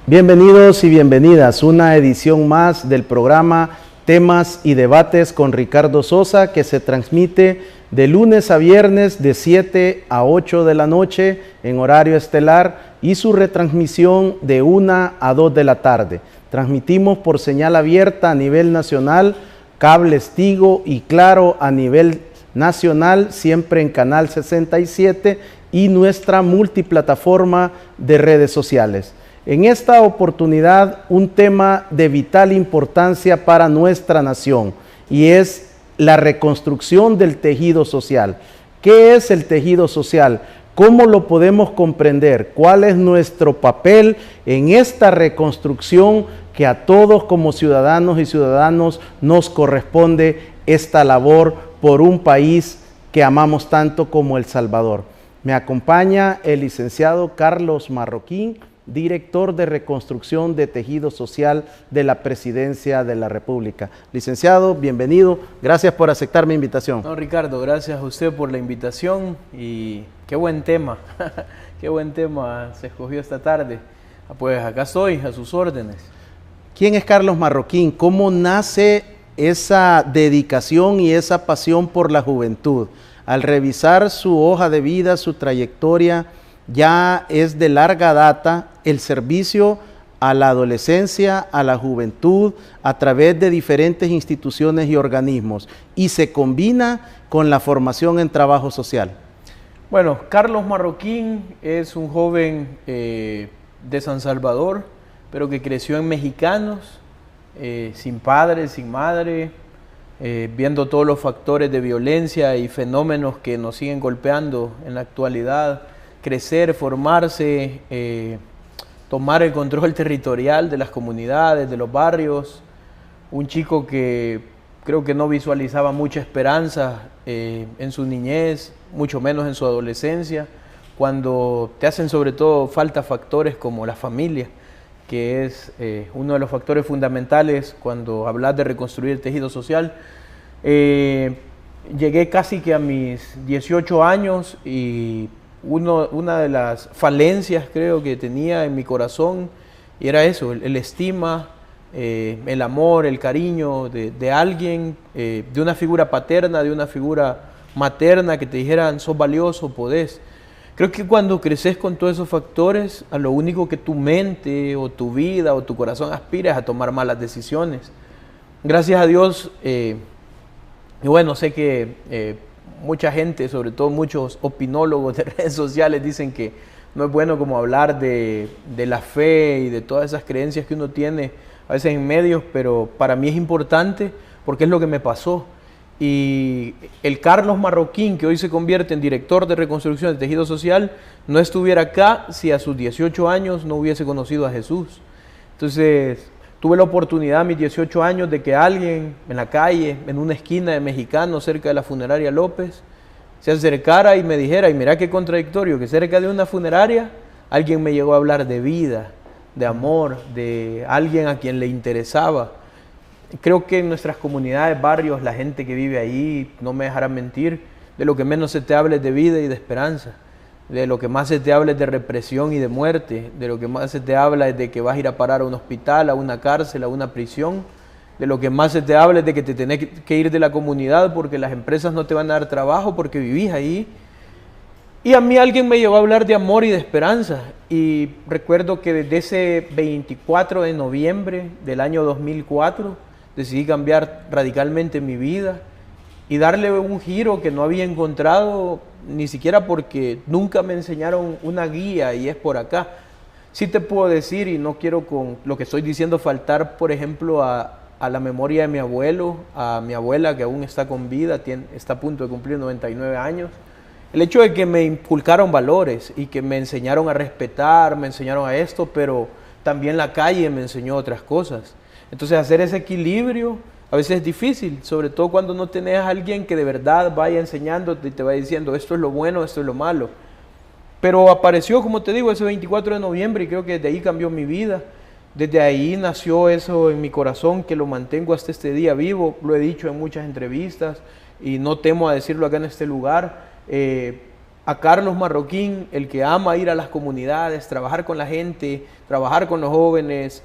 Bienvenidos y bienvenidas, una edición más del programa Temas y Debates con Ricardo Sosa, que se transmite de lunes a viernes de 7 a 8 de la noche en horario estelar y su retransmisión de 1 a 2 de la tarde. Transmitimos por señal abierta a nivel nacional, cables Tigo y Claro a nivel nacional, siempre en Canal 67 y nuestra multiplataforma de redes sociales. En esta oportunidad, un tema de vital importancia para nuestra nación y es la reconstrucción del tejido social. ¿Qué es el tejido social? ¿Cómo lo podemos comprender? ¿Cuál es nuestro papel en esta reconstrucción que a todos como ciudadanos y ciudadanos nos corresponde esta labor por un país que amamos tanto como El Salvador? Me acompaña el licenciado Carlos Marroquín, director de Reconstrucción de Tejido Social de la Presidencia de la República. Licenciado, bienvenido. Gracias por aceptar mi invitación. No, Ricardo, gracias a usted por la invitación y qué buen tema, qué buen tema se escogió esta tarde. Pues acá estoy, a sus órdenes. ¿Quién es Carlos Marroquín? ¿Cómo nace esa dedicación y esa pasión por la juventud? Al revisar su hoja de vida, su trayectoria, ya es de larga data el servicio a la adolescencia, a la juventud, a través de diferentes instituciones y organismos, y se combina con la formación en trabajo social. Bueno, Carlos Marroquín es un joven de San Salvador, pero que creció en Mexicanos, sin padre, sin madre, viendo todos los factores de violencia y fenómenos que nos siguen golpeando en la actualidad. Crecer, formarse, tomar el control territorial de las comunidades, de los barrios. Un chico que creo que no visualizaba mucha esperanza en su niñez, mucho menos en su adolescencia, cuando te hacen sobre todo falta factores como la familia, que es uno de los factores fundamentales cuando hablas de reconstruir el tejido social. Llegué casi que a mis 18 años y una de las falencias creo que tenía en mi corazón y era eso, el estima, el amor, el cariño de alguien, de una figura paterna, de una figura materna que te dijeran sos valioso, podés. Creo que cuando creces con todos esos factores, a lo único que tu mente o tu vida o tu corazón aspira es a tomar malas decisiones. Gracias a Dios, y bueno, sé que mucha gente, sobre todo muchos opinólogos de redes sociales, dicen que no es bueno como hablar de la fe y de todas esas creencias que uno tiene a veces en medios, pero para mí es importante porque es lo que me pasó. Y el Carlos Marroquín, que hoy se convierte en director de Reconstrucción de Tejido Social, no estuviera acá si a sus 18 años no hubiese conocido a Jesús. Entonces, tuve la oportunidad a mis 18 años de que alguien en la calle, en una esquina de Mexicanos, cerca de la funeraria López, se acercara y me dijera, y mira qué contradictorio, que cerca de una funeraria alguien me llegó a hablar de vida, de amor, de alguien a quien le interesaba. Creo que en nuestras comunidades, barrios, la gente que vive ahí, no me dejará mentir, de lo que menos se te hable es de vida y de esperanza. De lo que más se te habla es de represión y de muerte, de lo que más se te habla es de que vas a ir a parar a un hospital, a una cárcel, a una prisión, de lo que más se te habla es de que te tenés que ir de la comunidad porque las empresas no te van a dar trabajo porque vivís ahí. Y a mí alguien me llegó a hablar de amor y de esperanza, y recuerdo que desde ese 24 de noviembre del año 2004 decidí cambiar radicalmente mi vida y darle un giro que no había encontrado, ni siquiera porque nunca me enseñaron una guía y es por acá. Sí te puedo decir, y no quiero con lo que estoy diciendo faltar, por ejemplo, a la memoria de mi abuelo, a mi abuela que aún está con vida, está a punto de cumplir 99 años. El hecho de que me inculcaron valores y que me enseñaron a respetar, me enseñaron a esto, pero también la calle me enseñó otras cosas. Entonces hacer ese equilibrio a veces es difícil, sobre todo cuando no tenés a alguien que de verdad vaya enseñándote y te vaya diciendo esto es lo bueno, esto es lo malo. Pero apareció, como te digo, ese 24 de noviembre y creo que desde ahí cambió mi vida. Desde ahí nació eso en mi corazón que lo mantengo hasta este día vivo. Lo he dicho en muchas entrevistas y no temo a decirlo acá en este lugar. a Carlos Marroquín, el que ama ir a las comunidades, trabajar con la gente, trabajar con los jóvenes,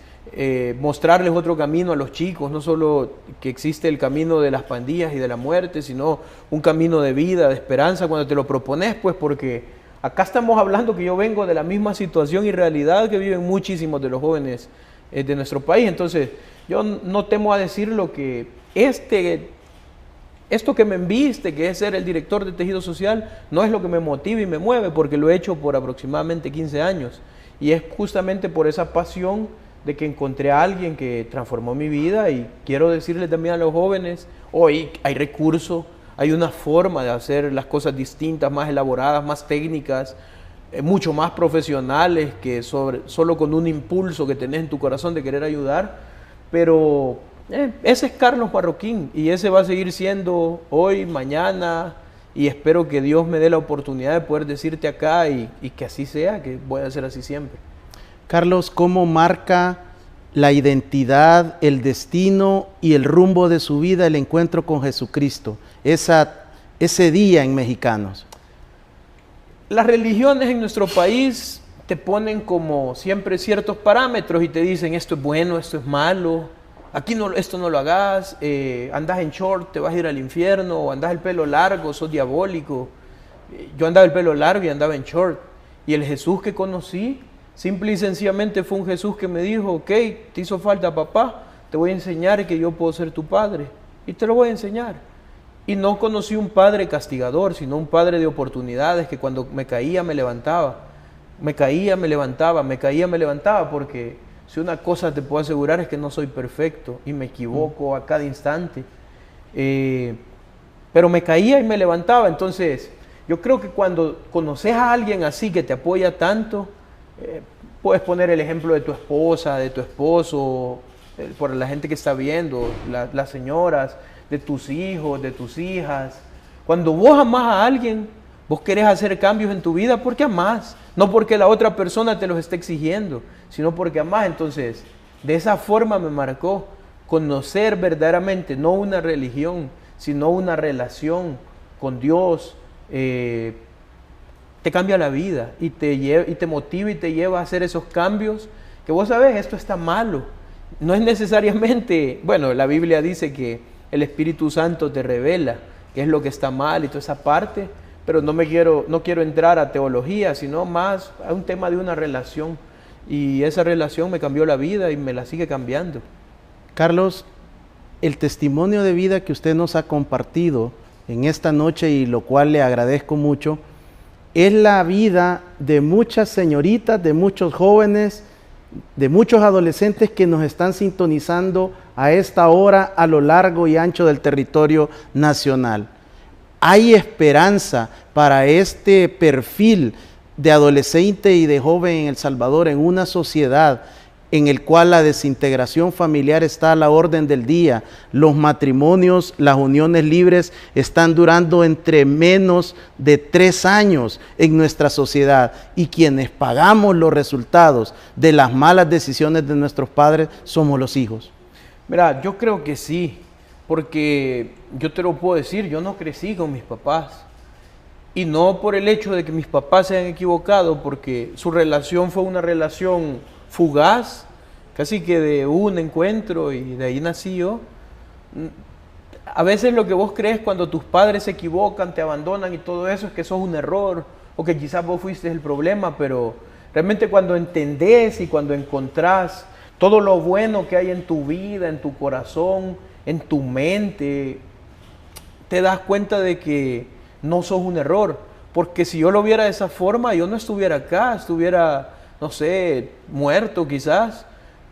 mostrarles otro camino a los chicos, no solo que existe el camino de las pandillas y de la muerte, sino un camino de vida, de esperanza cuando te lo propones, pues porque acá estamos hablando que yo vengo de la misma situación y realidad que viven muchísimos de los jóvenes de nuestro país. Entonces, yo no temo a decir lo que esto que me enviste, que es ser el director de tejido social, no es lo que me motiva y me mueve, porque lo he hecho por aproximadamente 15 años. Y es justamente por esa pasión de que encontré a alguien que transformó mi vida. Y quiero decirle también a los jóvenes, hoy hay recursos, hay una forma de hacer las cosas distintas, más elaboradas, más técnicas, mucho más profesionales, que solo con un impulso que tenés en tu corazón de querer ayudar. Pero ese es Carlos Marroquín, y ese va a seguir siendo hoy, mañana, y espero que Dios me dé la oportunidad de poder decirte acá y que así sea, que voy a ser así siempre. Carlos, ¿cómo marca la identidad, el destino y el rumbo de su vida el encuentro con Jesucristo, ese día en Mexicanos? Las religiones en nuestro país te ponen como siempre ciertos parámetros y te dicen esto es bueno, esto es malo, aquí no, esto no lo hagas, andas en short, te vas a ir al infierno, o andas el pelo largo, sos diabólico. Yo andaba el pelo largo y andaba en short, y el Jesús que conocí simple y sencillamente fue un Jesús que me dijo, ok, te hizo falta papá, te voy a enseñar que yo puedo ser tu padre, y te lo voy a enseñar. Y no conocí un padre castigador, sino un padre de oportunidades, que cuando me caía me levantaba, me caía, me levantaba, me caía, me levantaba, porque si una cosa te puedo asegurar es que no soy perfecto y me equivoco a cada instante, pero me caía y me levantaba. Entonces yo creo que cuando conoces a alguien así que te apoya tanto, puedes poner el ejemplo de tu esposa, de tu esposo, por la gente que está viendo, las señoras, de tus hijos, de tus hijas. Cuando vos amás a alguien, vos querés hacer cambios en tu vida porque amás, no porque la otra persona te los esté exigiendo, sino porque amás. Entonces, de esa forma me marcó conocer verdaderamente, no una religión, sino una relación con Dios. Te cambia la vida y te motiva y te lleva a hacer esos cambios que vos sabés, esto está malo. No es necesariamente, bueno, la Biblia dice que el Espíritu Santo te revela qué es lo que está mal y toda esa parte, pero no quiero entrar a teología, sino más a un tema de una relación, y esa relación me cambió la vida y me la sigue cambiando. Carlos, el testimonio de vida que usted nos ha compartido en esta noche, y lo cual le agradezco mucho, es la vida de muchas señoritas, de muchos jóvenes, de muchos adolescentes que nos están sintonizando a esta hora a lo largo y ancho del territorio nacional. Hay esperanza para este perfil de adolescente y de joven en El Salvador, en una sociedad en el cual la desintegración familiar está a la orden del día. Los matrimonios, las uniones libres están durando entre menos de 3 años en nuestra sociedad, y quienes pagamos los resultados de las malas decisiones de nuestros padres somos los hijos. Mira, yo creo que sí, porque yo te lo puedo decir, yo no crecí con mis papás, y no por el hecho de que mis papás se hayan equivocado, porque su relación fue una relación fugaz, casi que de un encuentro, y de ahí nací yo. A veces lo que vos crees cuando tus padres se equivocan, te abandonan y todo eso, es que sos un error, o que quizás vos fuiste el problema, pero realmente cuando entendés y cuando encontrás todo lo bueno que hay en tu vida, en tu corazón, en tu mente, te das cuenta de que no sos un error. Porque si yo lo viera de esa forma, yo no estuviera acá, estuviera, no sé, muerto quizás,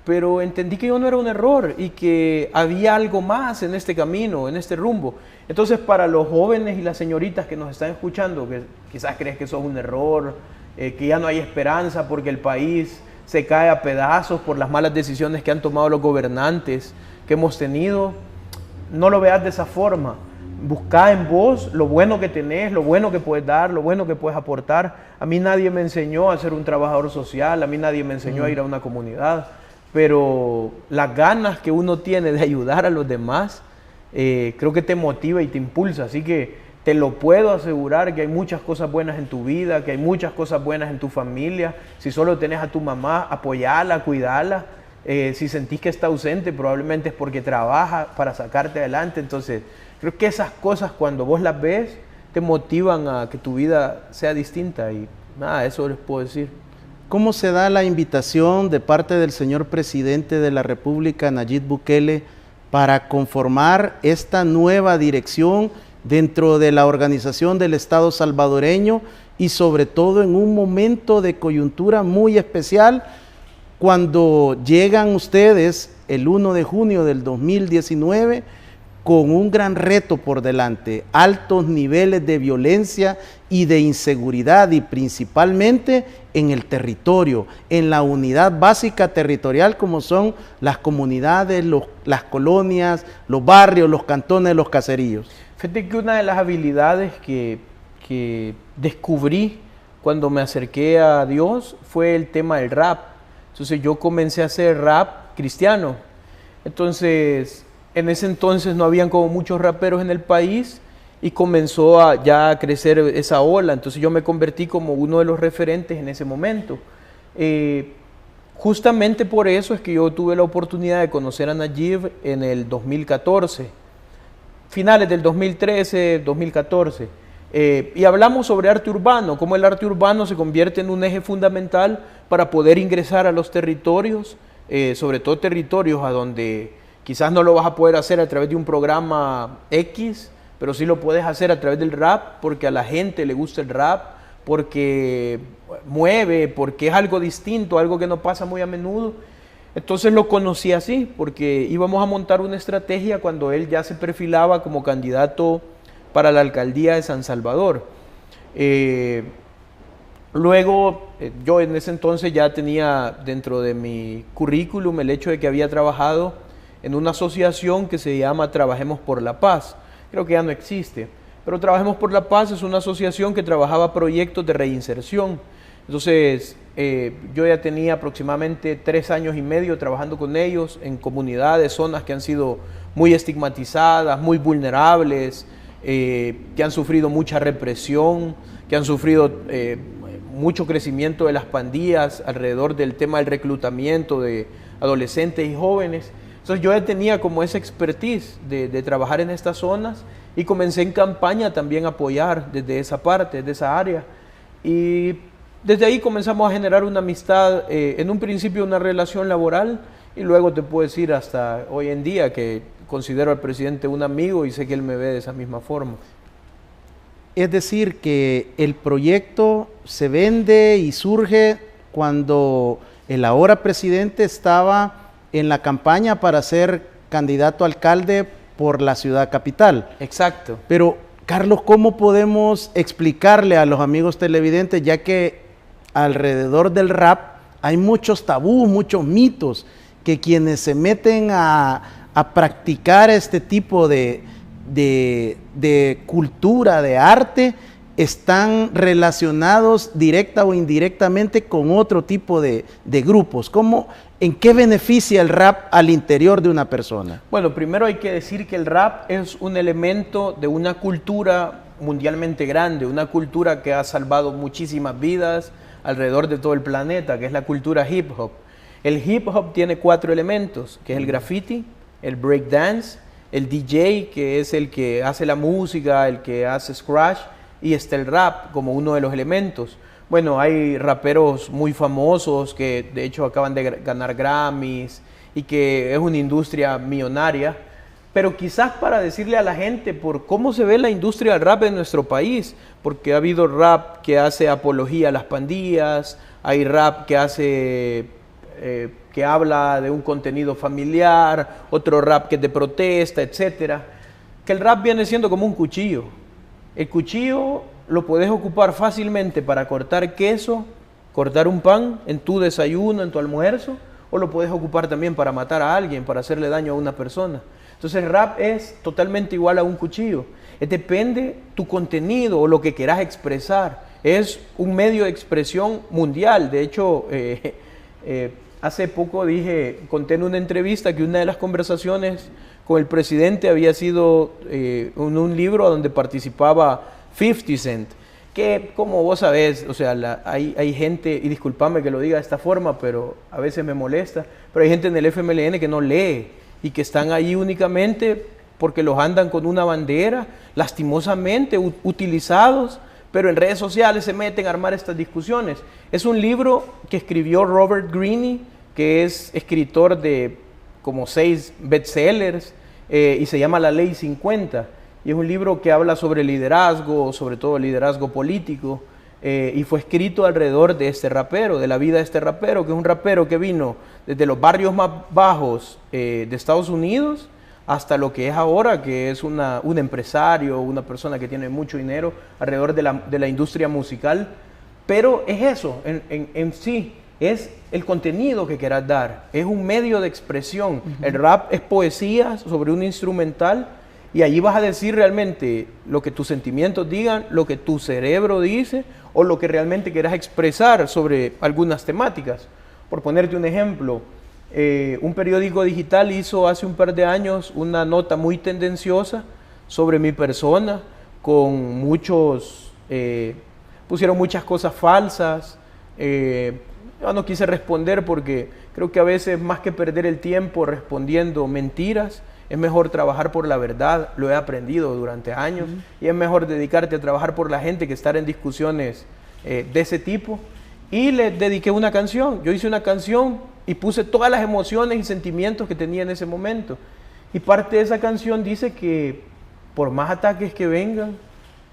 pero entendí que yo no era un error y que había algo más en este camino, en este rumbo. Entonces, para los jóvenes y las señoritas que nos están escuchando, que quizás crees que sos un error, que ya no hay esperanza porque el país se cae a pedazos por las malas decisiones que han tomado los gobernantes que hemos tenido, no lo veas de esa forma. Buscá en vos lo bueno que tenés, lo bueno que puedes dar, lo bueno que puedes aportar. A mí nadie me enseñó a ser un trabajador social, a mí nadie me enseñó a ir a una comunidad, pero las ganas que uno tiene de ayudar a los demás, creo que te motiva y te impulsa. Así que te lo puedo asegurar que hay muchas cosas buenas en tu vida, que hay muchas cosas buenas en tu familia. Si solo tenés a tu mamá, apoyala, cuidala. Si sentís que está ausente, probablemente es porque trabaja para sacarte adelante. Entonces, creo que esas cosas cuando vos las ves, te motivan a que tu vida sea distinta. Y nada, eso les puedo decir. ¿Cómo se da la invitación de parte del señor presidente de la República, Nayib Bukele, para conformar esta nueva dirección dentro de la organización del Estado salvadoreño y sobre todo en un momento de coyuntura muy especial cuando llegan ustedes el 1 de junio del 2019 con un gran reto por delante, altos niveles de violencia y de inseguridad y principalmente en el territorio, en la unidad básica territorial como son las comunidades, las colonias, los barrios, los cantones, los caseríos? Fíjate que una de las habilidades que descubrí cuando me acerqué a Dios fue el tema del rap. Entonces yo comencé a hacer rap cristiano. Entonces, en ese entonces no habían como muchos raperos en el país y comenzó a crecer esa ola. Entonces yo me convertí como uno de los referentes en ese momento. Justamente por eso es que yo tuve la oportunidad de conocer a Nayib en el 2014. Finales del 2013, 2014, y hablamos sobre arte urbano, cómo el arte urbano se convierte en un eje fundamental para poder ingresar a los territorios, sobre todo territorios a donde quizás no lo vas a poder hacer a través de un programa X, pero sí lo puedes hacer a través del rap, porque a la gente le gusta el rap, porque mueve, porque es algo distinto, algo que no pasa muy a menudo. Entonces lo conocí así, porque íbamos a montar una estrategia cuando él ya se perfilaba como candidato para la alcaldía de San Salvador. Luego, yo en ese entonces ya tenía dentro de mi currículum el hecho de que había trabajado en una asociación que se llama Trabajemos por la Paz. Creo que ya no existe, pero Trabajemos por la Paz es una asociación que trabajaba proyectos de reinserción. Entonces, yo ya tenía aproximadamente 3 años y medio trabajando con ellos en comunidades, zonas que han sido muy estigmatizadas, muy vulnerables, que han sufrido mucha represión, que han sufrido mucho crecimiento de las pandillas alrededor del tema del reclutamiento de adolescentes y jóvenes. Entonces yo ya tenía como esa expertise de trabajar en estas zonas y comencé en campaña también a apoyar desde esa parte, desde esa área. Y desde ahí comenzamos a generar una amistad, en un principio una relación laboral y luego te puedo decir hasta hoy en día que considero al presidente un amigo y sé que él me ve de esa misma forma. Es decir, que el proyecto se vende y surge cuando el ahora presidente estaba en la campaña para ser candidato a alcalde por la ciudad capital. Exacto. Pero, Carlos, ¿cómo podemos explicarle a los amigos televidentes, ya que alrededor del rap hay muchos tabús, muchos mitos, que quienes se meten a practicar este tipo de cultura, de arte, están relacionados directa o indirectamente con otro tipo de grupos? ¿En qué beneficia el rap al interior de una persona? Bueno, primero hay que decir que el rap es un elemento de una cultura mundialmente grande, una cultura que ha salvado muchísimas vidas alrededor de todo el planeta, que es la cultura hip hop. El hip hop tiene 4 elementos, que es el graffiti, el breakdance, el DJ, que es el que hace la música, el que hace scratch, y está el rap como uno de los elementos. Bueno, hay raperos muy famosos que de hecho acaban de ganar Grammys y que es una industria millonaria, pero quizás para decirle a la gente por cómo se ve la industria del rap en nuestro país, porque ha habido rap que hace apología a las pandillas, hay rap que hace que habla de un contenido familiar, otro rap que es de protesta, etcétera, que el rap viene siendo como un cuchillo. El cuchillo lo puedes ocupar fácilmente para cortar queso, cortar un pan en tu desayuno, en tu almuerzo, o lo puedes ocupar también para matar a alguien, para hacerle daño a una persona. Entonces el rap es totalmente igual a un cuchillo. Depende tu contenido o lo que quieras expresar. Es un medio de expresión mundial. De hecho, hace poco conté en una entrevista que una de las conversaciones con el presidente había sido un libro donde participaba 50 Cent, que como vos sabés, o sea, hay gente, y discúlpame que lo diga de esta forma, pero a veces me molesta, pero hay gente en el FMLN que no lee y que están ahí únicamente porque los andan con una bandera, lastimosamente utilizados, pero en redes sociales se meten a armar estas discusiones. Es un libro que escribió Robert Greene, que es escritor de como 6 bestsellers, y se llama La Ley 50. Y es un libro que habla sobre liderazgo, sobre todo liderazgo político, y fue escrito alrededor de este rapero, de la vida de este rapero, que es un rapero que vino desde los barrios más bajos de Estados Unidos hasta lo que es ahora, que es un empresario, una persona que tiene mucho dinero alrededor de la industria musical. Pero es eso, en sí, es el contenido que quieras dar, es un medio de expresión. El rap es poesía sobre un instrumental, y allí vas a decir realmente lo que tus sentimientos digan, lo que tu cerebro dice, o lo que realmente quieras expresar sobre algunas temáticas. Por ponerte un ejemplo, un periódico digital hizo hace un par de años una nota muy tendenciosa sobre mi persona, con pusieron muchas cosas falsas. Yo no quise responder porque creo que a veces, más que perder el tiempo respondiendo mentiras, es mejor trabajar por la verdad. Lo he aprendido durante años, y es mejor dedicarte a trabajar por la gente que estar en discusiones de ese tipo. Y le dediqué una canción. Yo hice una canción y puse todas las emociones y sentimientos que tenía en ese momento. Y parte de esa canción dice que por más ataques que vengan,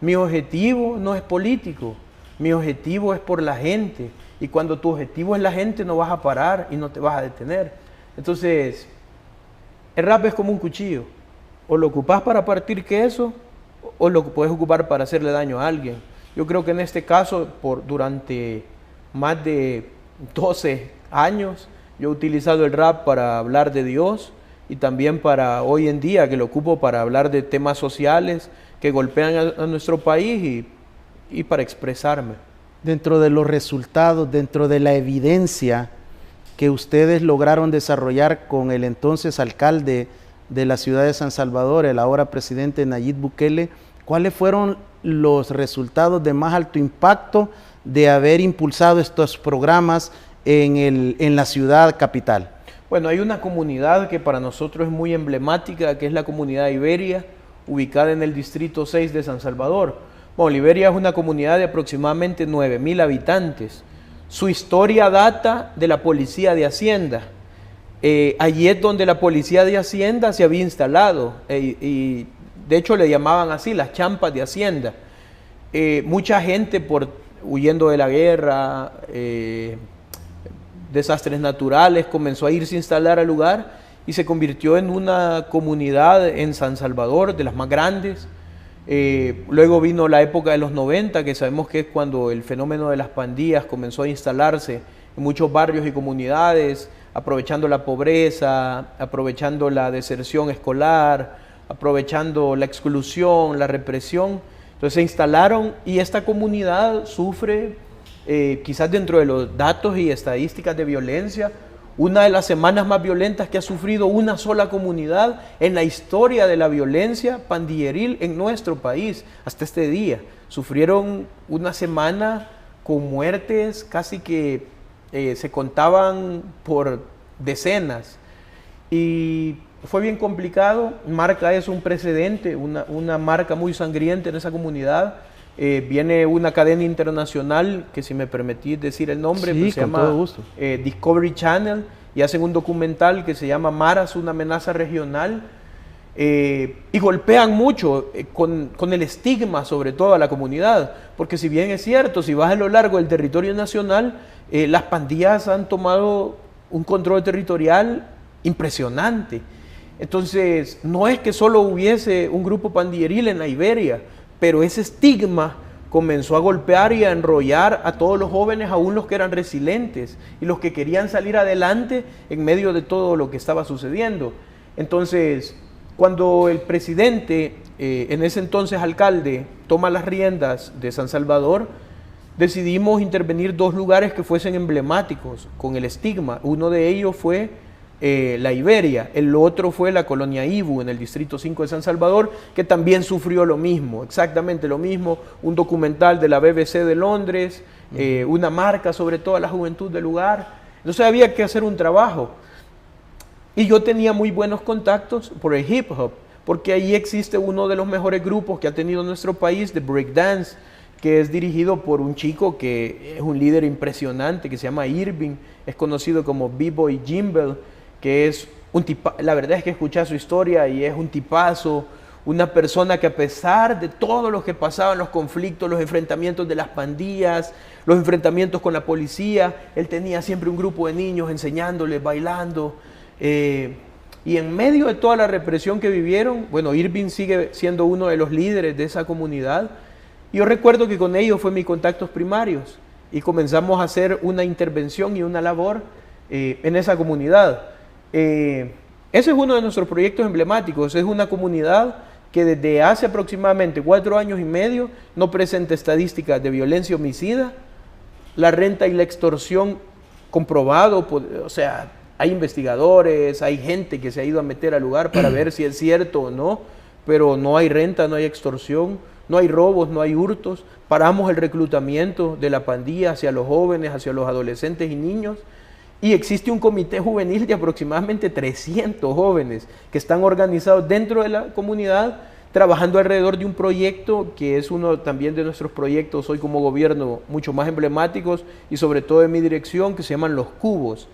mi objetivo no es político, mi objetivo es por la gente. Y cuando tu objetivo es la gente, no vas a parar y no te vas a detener. Entonces, el rap es como un cuchillo. O lo ocupas para partir queso, o lo puedes ocupar para hacerle daño a alguien. Yo creo que en este caso, durante más de 12 años, yo he utilizado el rap para hablar de Dios, y también para hoy en día, que lo ocupo para hablar de temas sociales que golpean a nuestro país, y para expresarme. Dentro de los resultados, dentro de la evidencia que ustedes lograron desarrollar con el entonces alcalde de la ciudad de San Salvador, el ahora presidente Nayib Bukele, ¿cuáles fueron los resultados de más alto impacto de haber impulsado estos programas en la ciudad capital? Bueno, hay una comunidad que para nosotros es muy emblemática, que es la comunidad Iberia, ubicada en el distrito 6 de San Salvador. Bueno, Iberia es una comunidad de aproximadamente 9,000 habitantes. Su historia data de la Policía de Hacienda. Allí es donde la Policía de Hacienda se había instalado, y de hecho le llamaban así, las champas de Hacienda. Mucha gente, huyendo de la guerra, desastres naturales, comenzó a irse a instalar al lugar, y se convirtió en una comunidad en San Salvador, de las más grandes. Luego vino la época de los 90, que sabemos que es cuando el fenómeno de las pandillas comenzó a instalarse en muchos barrios y comunidades, aprovechando la pobreza, aprovechando la deserción escolar, aprovechando la exclusión, la represión. Entonces se instalaron, y esta comunidad sufre, quizás dentro de los datos y estadísticas de violencia, una de las semanas más violentas que ha sufrido una sola comunidad en la historia de la violencia pandilleril en nuestro país hasta este día. Sufrieron una semana con muertes casi que se contaban por decenas, y fue bien complicado. Marca es un precedente, una marca muy sangrienta en esa comunidad. Viene una cadena internacional, que si me permitís decir el nombre, sí, pues se llama Discovery Channel, y hacen un documental que se llama Maras, una amenaza regional, y golpean mucho con el estigma, sobre todo a la comunidad, porque si bien es cierto, si vas a lo largo del territorio nacional, las pandillas han tomado un control territorial impresionante. Entonces, no es que solo hubiese un grupo pandilleril en la Iberia, pero ese estigma comenzó a golpear y a enrollar a todos los jóvenes, aún los que eran resilientes y los que querían salir adelante en medio de todo lo que estaba sucediendo. Entonces, cuando el presidente, en ese entonces alcalde, toma las riendas de San Salvador, decidimos intervenir 2 lugares que fuesen emblemáticos con el estigma. Uno de ellos fue la Iberia. El otro fue la colonia Ibu en el Distrito 5 de San Salvador, que también sufrió lo mismo, exactamente lo mismo. Un documental de la BBC de Londres, una marca sobre toda la juventud del lugar. Entonces había que hacer un trabajo. Y yo tenía muy buenos contactos por el hip hop, porque ahí existe uno de los mejores grupos que ha tenido nuestro país de breakdance, que es dirigido por un chico que es un líder impresionante, que se llama Irving, es conocido como B-Boy Jimbel, que es un tipazo. La verdad es que escuché su historia y es un tipazo, una persona que a pesar de todo lo que pasaban, los conflictos, los enfrentamientos de las pandillas, los enfrentamientos con la policía, él tenía siempre un grupo de niños enseñándoles, bailando, y en medio de toda la represión que vivieron, bueno, Irving sigue siendo uno de los líderes de esa comunidad. Yo recuerdo que con ellos fue mis contactos primarios y comenzamos a hacer una intervención y una labor en esa comunidad. Ese es uno de nuestros proyectos emblemáticos. Es una comunidad que desde hace aproximadamente 4 años y medio no presenta estadísticas de violencia homicida, la renta y la extorsión comprobado, o sea, hay investigadores, hay gente que se ha ido a meter al lugar para ver si es cierto o no, pero no hay renta, no hay extorsión, no hay robos, no hay hurtos. Paramos el reclutamiento de la pandilla hacia los jóvenes, hacia los adolescentes y niños. Y existe un comité juvenil de aproximadamente 300 jóvenes que están organizados dentro de la comunidad, trabajando alrededor de un proyecto que es uno también de nuestros proyectos hoy como gobierno mucho más emblemáticos y sobre todo de mi dirección, que se llaman Los Cubos,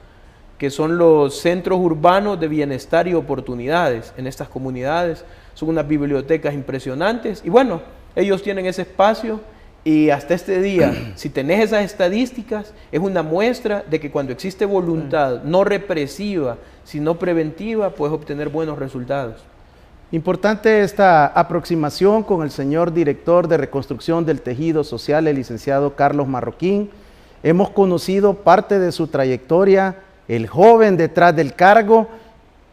que son los centros urbanos de bienestar y oportunidades en estas comunidades. Son unas bibliotecas impresionantes y bueno, ellos tienen ese espacio y hasta este día, si tenés esas estadísticas, es una muestra de que cuando existe voluntad no represiva, sino preventiva, puedes obtener buenos resultados. Importante esta aproximación con el señor director de Reconstrucción del Tejido Social, el licenciado Carlos Marroquín. Hemos conocido parte de su trayectoria, el joven detrás del cargo,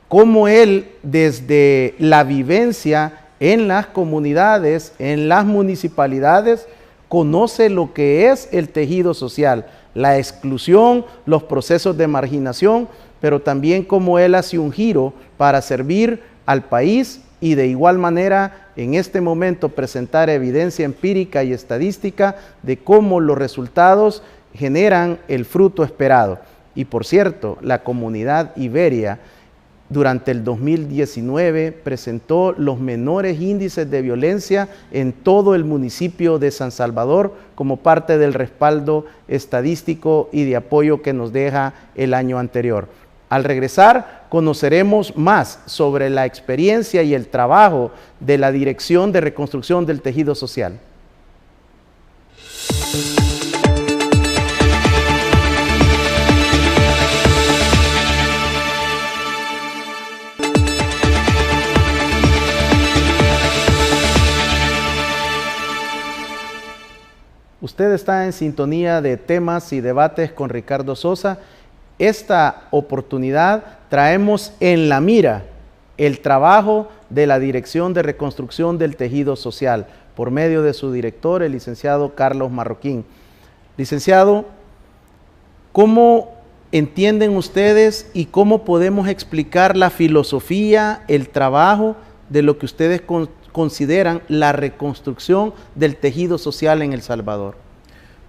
cómo él desde la vivencia en las comunidades, en las municipalidades, conoce lo que es el tejido social, la exclusión, los procesos de marginación, pero también cómo él hace un giro para servir al país y de igual manera en este momento presentar evidencia empírica y estadística de cómo los resultados generan el fruto esperado. Y por cierto, la comunidad Iberia durante el 2019 presentó los menores índices de violencia en todo el municipio de San Salvador como parte del respaldo estadístico y de apoyo que nos deja el año anterior. Al regresar, conoceremos más sobre la experiencia y el trabajo de la Dirección de Reconstrucción del Tejido Social. Usted está en sintonía de temas y debates con Ricardo Sosa. Esta oportunidad traemos en la mira el trabajo de la Dirección de Reconstrucción del Tejido Social por medio de su director, el licenciado Carlos Marroquín. Licenciado, ¿cómo entienden ustedes y cómo podemos explicar la filosofía, el trabajo de lo que ustedes consideran la reconstrucción del tejido social en El Salvador?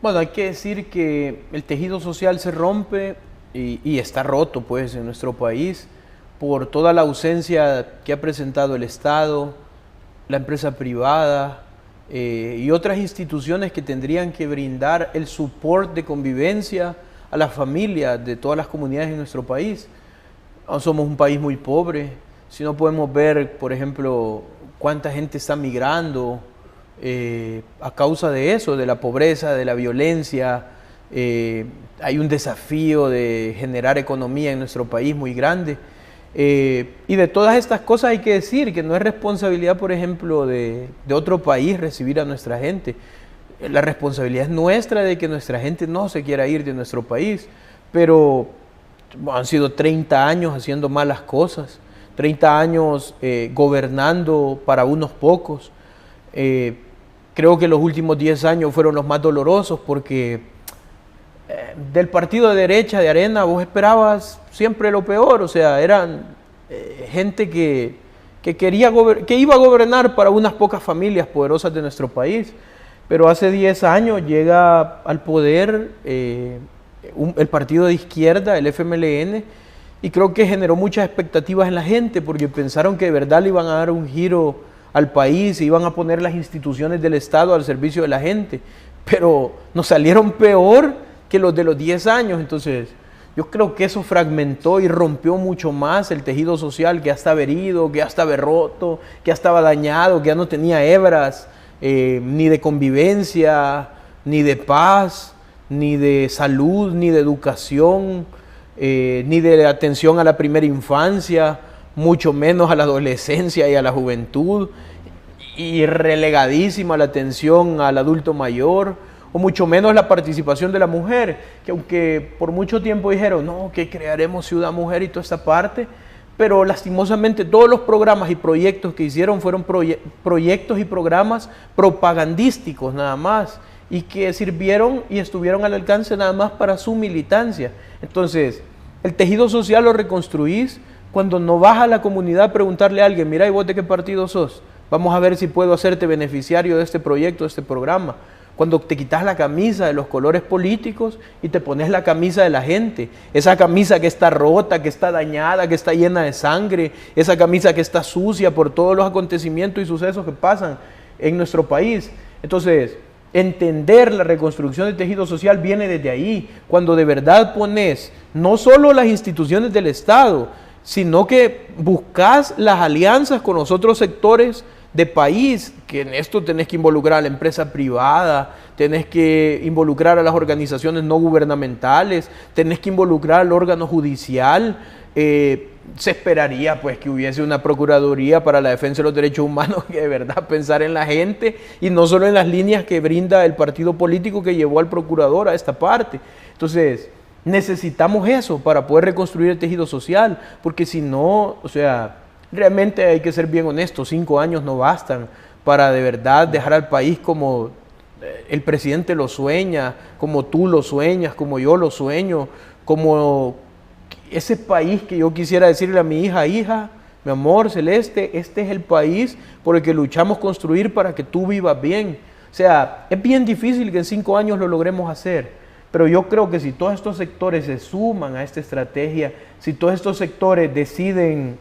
Bueno, hay que decir que el tejido social se rompe y está roto pues en nuestro país por toda la ausencia que ha presentado el Estado, la empresa privada y otras instituciones que tendrían que brindar el soporte de convivencia a las familias de todas las comunidades en nuestro país. Somos un país muy pobre, si no podemos ver, por ejemplo, cuánta gente está migrando a causa de eso, de la pobreza, de la violencia. Hay un desafío de generar economía en nuestro país muy grande. Y de todas estas cosas hay que decir que no es responsabilidad, por ejemplo, de otro país recibir a nuestra gente. La responsabilidad es nuestra de que nuestra gente no se quiera ir de nuestro país, pero han sido 30 años haciendo malas cosas, 30 años gobernando para unos pocos. Creo que los últimos 10 años fueron los más dolorosos porque del partido de derecha, de Arena, vos esperabas siempre lo peor, o sea, eran gente que iba a gobernar para unas pocas familias poderosas de nuestro país, pero hace 10 años llega al poder el partido de izquierda, el FMLN, y creo que generó muchas expectativas en la gente, porque pensaron que de verdad le iban a dar un giro al país, e iban a poner las instituciones del Estado al servicio de la gente, pero nos salieron peor que los de los 10 años, entonces yo creo que eso fragmentó y rompió mucho más el tejido social, que ya estaba herido, que ya estaba roto, que ya estaba dañado, que ya no tenía hebras, ni de convivencia, ni de paz, ni de salud, ni de educación, ni de atención a la primera infancia, mucho menos a la adolescencia y a la juventud, y relegadísima la atención al adulto mayor, o mucho menos la participación de la mujer, que aunque por mucho tiempo dijeron, no, que crearemos Ciudad Mujer y toda esta parte, pero lastimosamente todos los programas y proyectos que hicieron fueron proyectos y programas propagandísticos nada más, y que sirvieron y estuvieron al alcance nada más para su militancia. Entonces, el tejido social lo reconstruís cuando no vas a la comunidad a preguntarle a alguien, mira, ¿y vos de qué partido sos? Vamos a ver si puedo hacerte beneficiario de este proyecto, de este programa. Cuando te quitas la camisa de los colores políticos y te pones la camisa de la gente, esa camisa que está rota, que está dañada, que está llena de sangre, esa camisa que está sucia por todos los acontecimientos y sucesos que pasan en nuestro país. Entonces, entender la reconstrucción del tejido social viene desde ahí, cuando de verdad pones no solo las instituciones del Estado, sino que buscas las alianzas con los otros sectores de país, que en esto tenés que involucrar a la empresa privada, tenés que involucrar a las organizaciones no gubernamentales, tenés que involucrar al órgano judicial. Se esperaría pues que hubiese una Procuraduría para la Defensa de los Derechos Humanos que de verdad pensar en la gente y no solo en las líneas que brinda el partido político que llevó al procurador a esta parte. Entonces, necesitamos eso para poder reconstruir el tejido social, porque si no, o sea, realmente hay que ser bien honestos, 5 años no bastan para de verdad dejar al país como el presidente lo sueña, como tú lo sueñas, como yo lo sueño, como ese país que yo quisiera decirle a mi hija, mi amor Celeste, este es el país por el que luchamos construir para que tú vivas bien. O sea, es bien difícil que en 5 años lo logremos hacer, pero yo creo que si todos estos sectores se suman a esta estrategia, si todos estos sectores deciden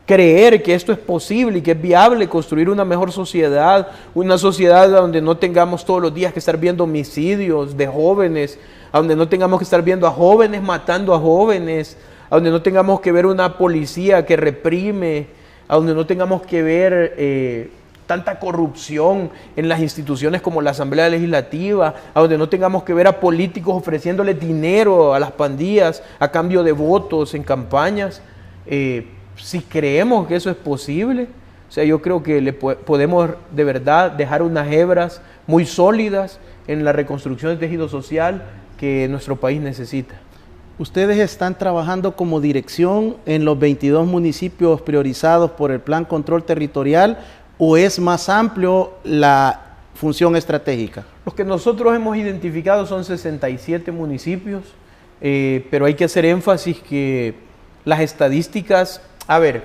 creer que esto es posible y que es viable construir una mejor sociedad, una sociedad donde no tengamos todos los días que estar viendo homicidios de jóvenes, donde no tengamos que estar viendo a jóvenes matando a jóvenes, donde no tengamos que ver una policía que reprime, donde no tengamos que ver tanta corrupción en las instituciones como la Asamblea Legislativa, donde no tengamos que ver a políticos ofreciéndole dinero a las pandillas a cambio de votos en campañas. Si creemos que eso es posible, o sea, yo creo que podemos de verdad dejar unas hebras muy sólidas en la reconstrucción del tejido social que nuestro país necesita. Ustedes están trabajando como dirección en los 22 municipios priorizados por el Plan Control Territorial, ¿o es más amplio la función estratégica? Los que nosotros hemos identificado son 67 municipios, pero hay que hacer énfasis que las estadísticas, a ver,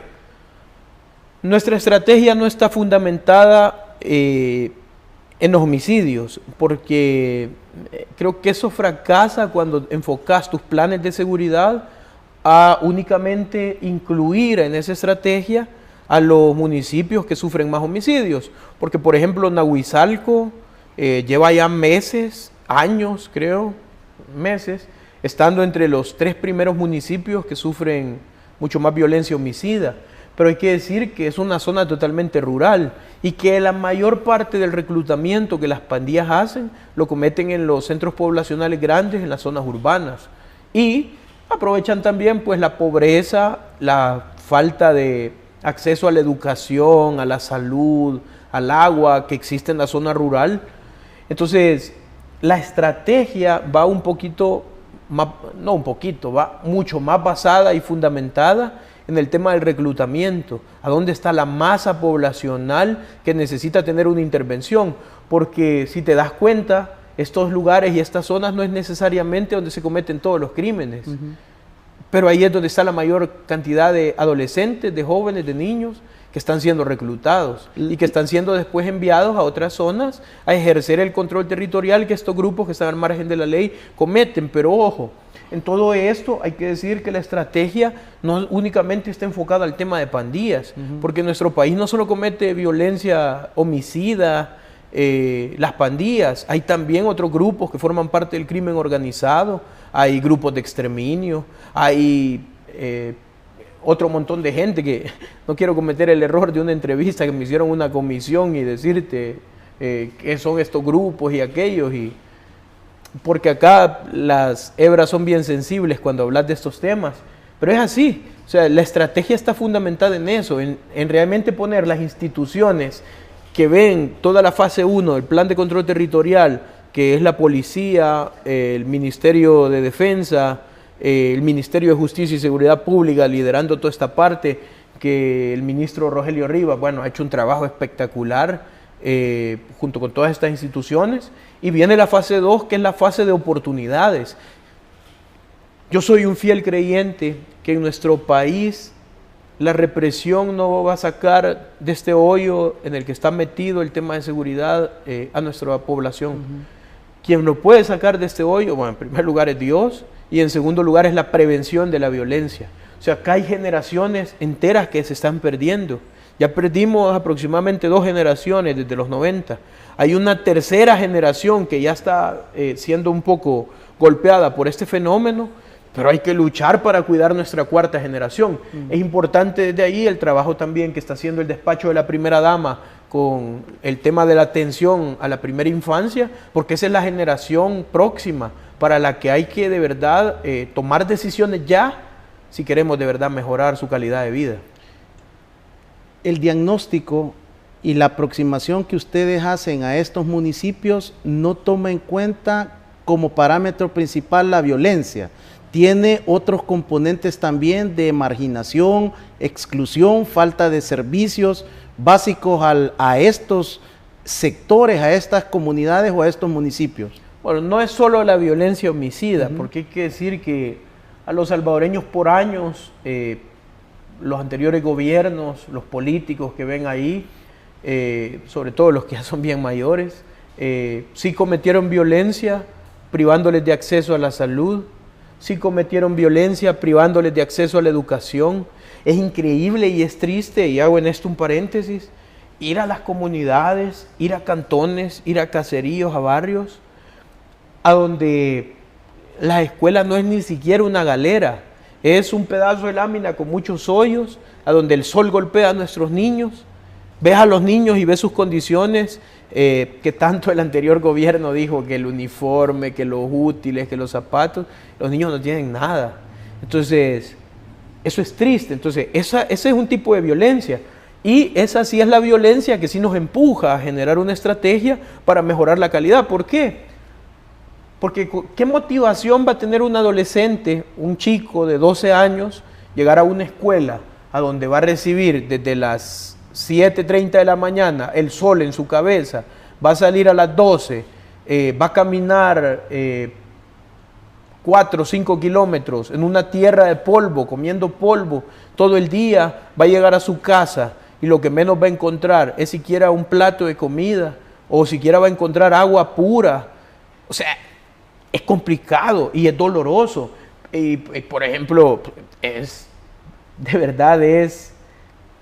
nuestra estrategia no está fundamentada en los homicidios, porque creo que eso fracasa cuando enfocas tus planes de seguridad a únicamente incluir en esa estrategia a los municipios que sufren más homicidios, porque por ejemplo Nahuizalco lleva ya meses, años creo, meses, estando entre los 3 primeros municipios que sufren mucho más violencia homicida, pero hay que decir que es una zona totalmente rural y que la mayor parte del reclutamiento que las pandillas hacen lo cometen en los centros poblacionales grandes, en las zonas urbanas, y aprovechan también pues la pobreza, la falta de acceso a la educación, a la salud, al agua que existe en la zona rural. Entonces, la estrategia va un poquito más, no un poquito, va mucho más basada y fundamentada en el tema del reclutamiento, a dónde está la masa poblacional que necesita tener una intervención, porque si te das cuenta, estos lugares y estas zonas no es necesariamente donde se cometen todos los crímenes, pero ahí es donde está la mayor cantidad de adolescentes, de jóvenes, de niños que están siendo reclutados y que están siendo después enviados a otras zonas a ejercer el control territorial que estos grupos que están al margen de la ley cometen. Pero ojo, en todo esto hay que decir que la estrategia no únicamente está enfocada al tema de pandillas, porque nuestro país no solo comete violencia homicida, las pandillas, hay también otros grupos que forman parte del crimen organizado, hay grupos de exterminio, hay otro montón de gente que no quiero cometer el error de una entrevista que me hicieron una comisión y decirte qué son estos grupos y aquellos, porque acá las hebras son bien sensibles cuando hablas de estos temas, pero es así. O sea, la estrategia está fundamentada en eso, en realmente poner las instituciones que ven toda la fase 1 del plan de control territorial, que es la policía, el Ministerio de Defensa, el Ministerio de Justicia y Seguridad Pública, liderando toda esta parte, que el ministro Rogelio Rivas, bueno, ha hecho un trabajo espectacular junto con todas estas instituciones, y viene la fase 2, que es la fase de oportunidades. Yo soy un fiel creyente que en nuestro país la represión no va a sacar de este hoyo en el que está metido el tema de seguridad a nuestra población. Quien lo puede sacar de este hoyo, bueno, en primer lugar es Dios, y en segundo lugar es la prevención de la violencia. O sea, acá hay generaciones enteras que se están perdiendo. Ya perdimos aproximadamente 2 generaciones desde los 90. Hay una tercera generación que ya está siendo un poco golpeada por este fenómeno, pero hay que luchar para cuidar nuestra cuarta generación. Es importante desde ahí el trabajo también que está haciendo el despacho de la primera dama con el tema de la atención a la primera infancia, porque esa es la generación próxima para la que hay que de verdad tomar decisiones ya si queremos de verdad mejorar su calidad de vida. El diagnóstico y la aproximación que ustedes hacen a estos municipios no toma en cuenta como parámetro principal la violencia. Tiene otros componentes también de marginación, exclusión, falta de servicios básicos a estos sectores, a estas comunidades o a estos municipios. Bueno, no es solo la violencia homicida, porque hay que decir que a los salvadoreños por años, los anteriores gobiernos, los políticos que ven ahí, sobre todo los que ya son bien mayores, sí cometieron violencia privándoles de acceso a la salud, sí cometieron violencia privándoles de acceso a la educación. Es increíble y es triste, y hago en esto un paréntesis, ir a las comunidades, ir a cantones, ir a caseríos, a barrios, a donde la escuela no es ni siquiera una galera, es un pedazo de lámina con muchos hoyos, a donde el sol golpea a nuestros niños. Ves a los niños y ves sus condiciones, que tanto el anterior gobierno dijo que el uniforme, que los útiles, que los zapatos, los niños no tienen nada. Entonces, eso es triste. Entonces, ese es un tipo de violencia. Y esa sí es la violencia que sí nos empuja a generar una estrategia para mejorar la calidad. ¿Por qué? Porque ¿qué motivación va a tener un adolescente, un chico de 12 años, llegar a una escuela a donde va a recibir desde las 7:30 de la mañana el sol en su cabeza, va a salir a las 12, va a caminar 4 o 5 kilómetros en una tierra de polvo, comiendo polvo todo el día, va a llegar a su casa y lo que menos va a encontrar es siquiera un plato de comida o siquiera va a encontrar agua pura? O sea, es complicado y es doloroso. Y por ejemplo, de verdad es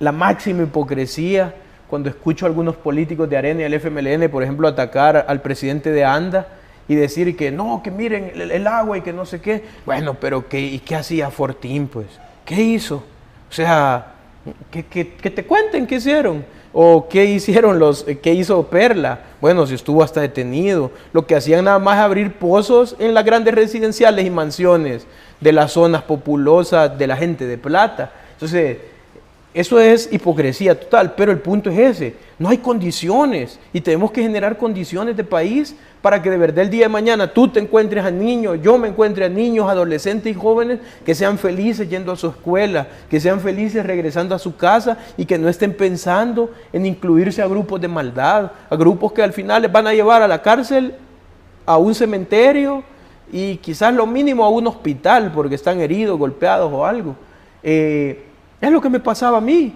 la máxima hipocresía cuando escucho a algunos políticos de Arena y el FMLN, por ejemplo, atacar al presidente de ANDA y decir que no, que miren el agua y que no sé qué. Bueno, pero ¿qué hacía Fortín, pues? ¿Qué hizo? O sea, que te cuenten qué hicieron. ¿O qué hizo Perla? Bueno, si estuvo hasta detenido. Lo que hacían nada más es abrir pozos en las grandes residenciales y mansiones de las zonas populosas de la gente de plata. Entonces, eso es hipocresía total, pero el punto es ese, no hay condiciones y tenemos que generar condiciones de país para que de verdad el día de mañana tú te encuentres a niños, yo me encuentre a niños, adolescentes y jóvenes que sean felices yendo a su escuela, que sean felices regresando a su casa y que no estén pensando en incluirse a grupos de maldad, a grupos que al final les van a llevar a la cárcel a un cementerio y quizás lo mínimo a un hospital porque están heridos, golpeados o algo. Es lo que me pasaba a mí.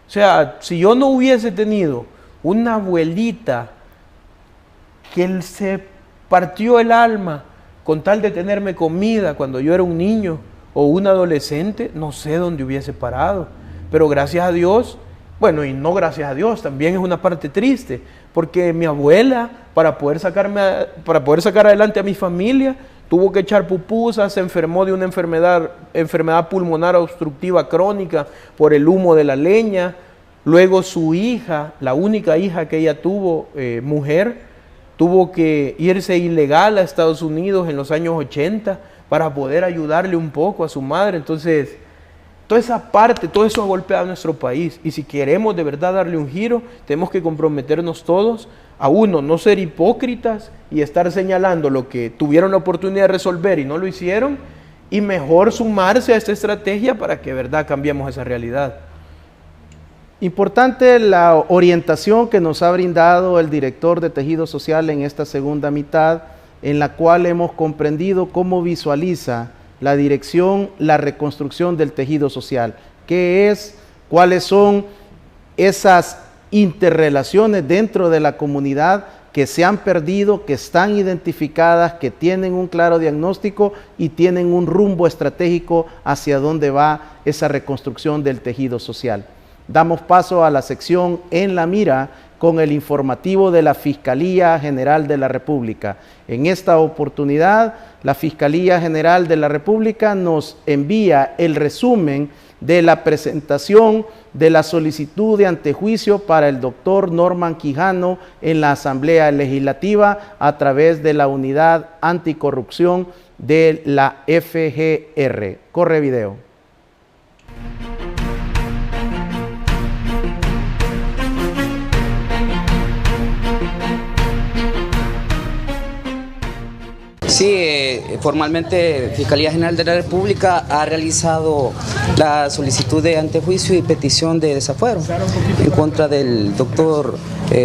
O sea, si yo no hubiese tenido una abuelita que él se partió el alma con tal de tenerme comida cuando yo era un niño o un adolescente, no sé dónde hubiese parado. Pero gracias a Dios, bueno, y no gracias a Dios, también es una parte triste, porque mi abuela, para poder sacar adelante a mi familia, tuvo que echar pupusas, se enfermó de una enfermedad pulmonar obstructiva crónica por el humo de la leña. Luego su hija, la única hija que ella tuvo, mujer, tuvo que irse ilegal a Estados Unidos en los años 80 para poder ayudarle un poco a su madre. Entonces, toda esa parte, todo eso ha golpeado a nuestro país. Y si queremos de verdad darle un giro, tenemos que comprometernos todos a uno, no ser hipócritas y estar señalando lo que tuvieron la oportunidad de resolver y no lo hicieron, y mejor sumarse a esta estrategia para que de verdad cambiemos esa realidad. Importante la orientación que nos ha brindado el director de Tejido Social en esta segunda mitad, en la cual hemos comprendido cómo visualiza la dirección, la reconstrucción del tejido social. ¿Qué es? ¿Cuáles son esas interrelaciones dentro de la comunidad que se han perdido, que están identificadas, que tienen un claro diagnóstico y tienen un rumbo estratégico hacia dónde va esa reconstrucción del tejido social? Damos paso a la sección En la Mira con el informativo de la Fiscalía General de la República. En esta oportunidad, la Fiscalía General de la República nos envía el resumen de la presentación de la solicitud de antejuicio para el doctor Norman Quijano en la Asamblea Legislativa a través de la Unidad Anticorrupción de la FGR. Corre video. Sí, formalmente Fiscalía General de la República ha realizado la solicitud de antejuicio y petición de desafuero en contra del doctor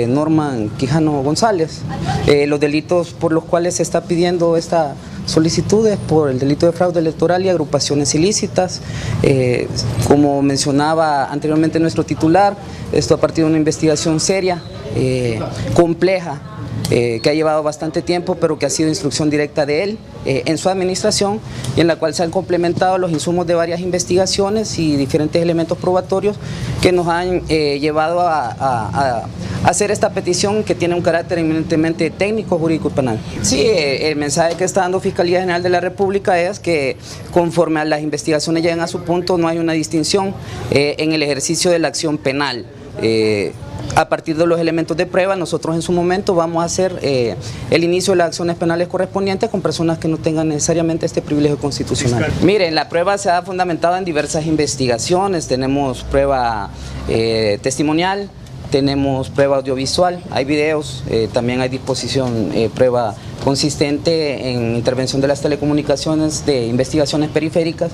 Norman Quijano González. Los delitos por los cuales se está pidiendo esta solicitud es por el delito de fraude electoral y agrupaciones ilícitas. Como mencionaba anteriormente nuestro titular, esto a partir de una investigación seria, compleja, que ha llevado bastante tiempo, pero que ha sido instrucción directa de él en su administración, y en la cual se han complementado los insumos de varias investigaciones y diferentes elementos probatorios que nos han llevado a hacer esta petición, que tiene un carácter eminentemente técnico, jurídico y penal. Sí, el mensaje que está dando Fiscalía General de la República es que conforme a las investigaciones lleguen a su punto, no hay una distinción en el ejercicio de la acción penal. A partir de los elementos de prueba, nosotros en su momento vamos a hacer el inicio de las acciones penales correspondientes con personas que no tengan necesariamente este privilegio constitucional. Miren, la prueba se ha fundamentado en diversas investigaciones. Tenemos prueba testimonial, tenemos prueba audiovisual, hay videos, también hay disposición, prueba consistente en intervención de las telecomunicaciones, de investigaciones periféricas,